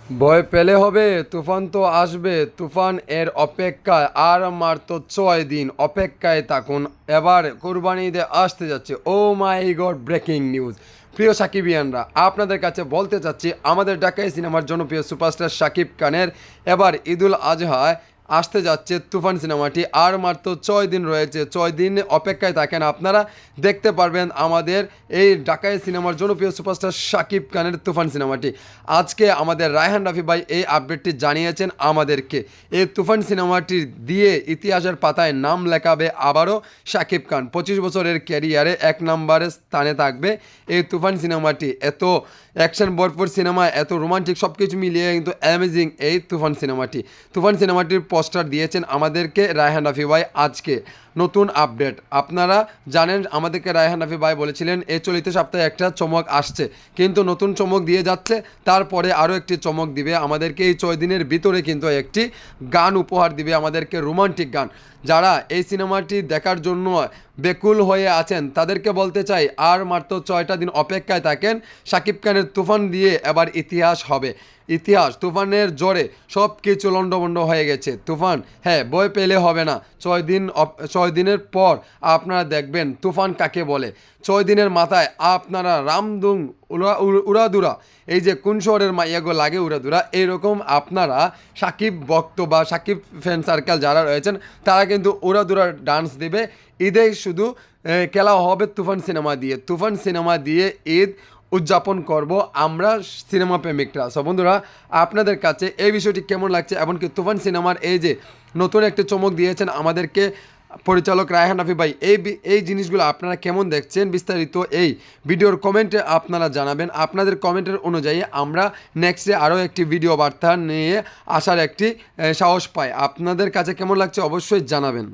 ভয় পেলে হবে, তুফান তো আসবে। তুফান এর অপেক্ষায় আর মাত্র 6 দিন অপেক্ষায় থাকুন। এবার কোরবানি ঈদে আসতে যাচ্ছে। ও মাই গড, ব্রেকিং নিউজ! প্রিয় সাকিবিয়ানরা, আপনাদের কাছে বলতে চাচ্ছি, আমাদের ঢাকাই সিনেমার জনপ্রিয় সুপারস্টার শাকিব খানের এবার ঈদুল আজহায় আসতে যাচ্ছে তুফান সিনেমাটি। আর মাত্র 6 দিন রয়েছে। 6 দিন অপেক্ষায় থাকেন, আপনারা দেখতে পারবেন আমাদের এই ঢাকাই সিনেমার জনপ্রিয় সুপারস্টার শাকিব খানের তুফান সিনেমাটি। আজকে আমাদের রায়হান রাফি ভাই এই আপডেটটি জানিয়েছেন আমাদেরকে। এই তুফান সিনেমাটি দিয়ে ইতিহাসের পাতায় নাম লেখাবে আবারও শাকিব খান। 25 বছরের ক্যারিয়ারে 1 নম্বরের স্থানে থাকবে এই তুফান সিনেমাটি। এত অ্যাকশন ভরপুর সিনেমা, এত রোমান্টিক, সব কিছু মিলিয়ে কিন্তু অ্যামেজিং এই তুফান সিনেমাটি। তুফান সিনেমাটির পোস্টার দিয়েছেন আমাদেরকে রায়হান রাফি ভাই আজকে। নতুন আপডেট, আপনারা জানেন আমাদেরকে রায়হান রাফি ভাই বলেছিলেন এই চলিত সপ্তাহে একটা চমক আসছে, কিন্তু নতুন চমক দিয়ে যাচ্ছে, তারপরে আরও একটি চমক দিবে আমাদেরকে। এই 6 দিনের ভিতরে কিন্তু একটি গান উপহার দিবে আমাদেরকে, রোমান্টিক গান। যারা এই সিনেমাটি দেখার জন্য বেকুল হয়ে আছেন তাদেরকে বলতে চাই, আর মাত্র 6টা দিন অপেক্ষায় থাকেন। শাকিব খানের তুফান দিয়ে এবার ইতিহাস হবে। ইতিহাস, তুফানের জোরে সব কিছু লণ্ডভণ্ড হয়ে গেছে। তুফান, হ্যাঁ, ভয় পেলে হবে না। 6 দিনের পর আপনারা দেখবেন তুফান কাকে বলে। 6 দিনের মাথায় আপনারা রামদুং উড়াদুরা, এই যে কোন শহরের মাইয়াগো লাগে উড়াদুরা, এইরকম আপনারা সাকিব ভক্ত বা সাকিব ফ্যান সার্কেল যারা রয়েছেন তারা কিন্তু উড়াদুরা ডান্স দেবে। ঈদে শুধু খেলা হবে তুফান সিনেমা দিয়ে। তুফান সিনেমা দিয়ে ঈদ উদযাপন করব আমরা সিনেমা প্রেমিকরা। সো বন্ধুরা, আপনাদের কাছে এই বিষয়টি কেমন লাগছে, এমনকি তুফান সিনেমার এই যে নতুন একটি চমক দিয়েছেন আমাদেরকে পরিচালক রায়হান রাফি ভাই, এই জিনিসগুলো আপনারা কেমন দেখছেন, বিস্তারিত এই ভিডিওর কমেন্টে আপনারা জানাবেন। আপনাদের কমেন্টের অনুযায়ী আমরা নেক্সটে আরও একটি ভিডিও বার্তা নিয়ে আসার একটি সাহস পাই। আপনাদের কাছে কেমন লাগছে অবশ্যই জানাবেন।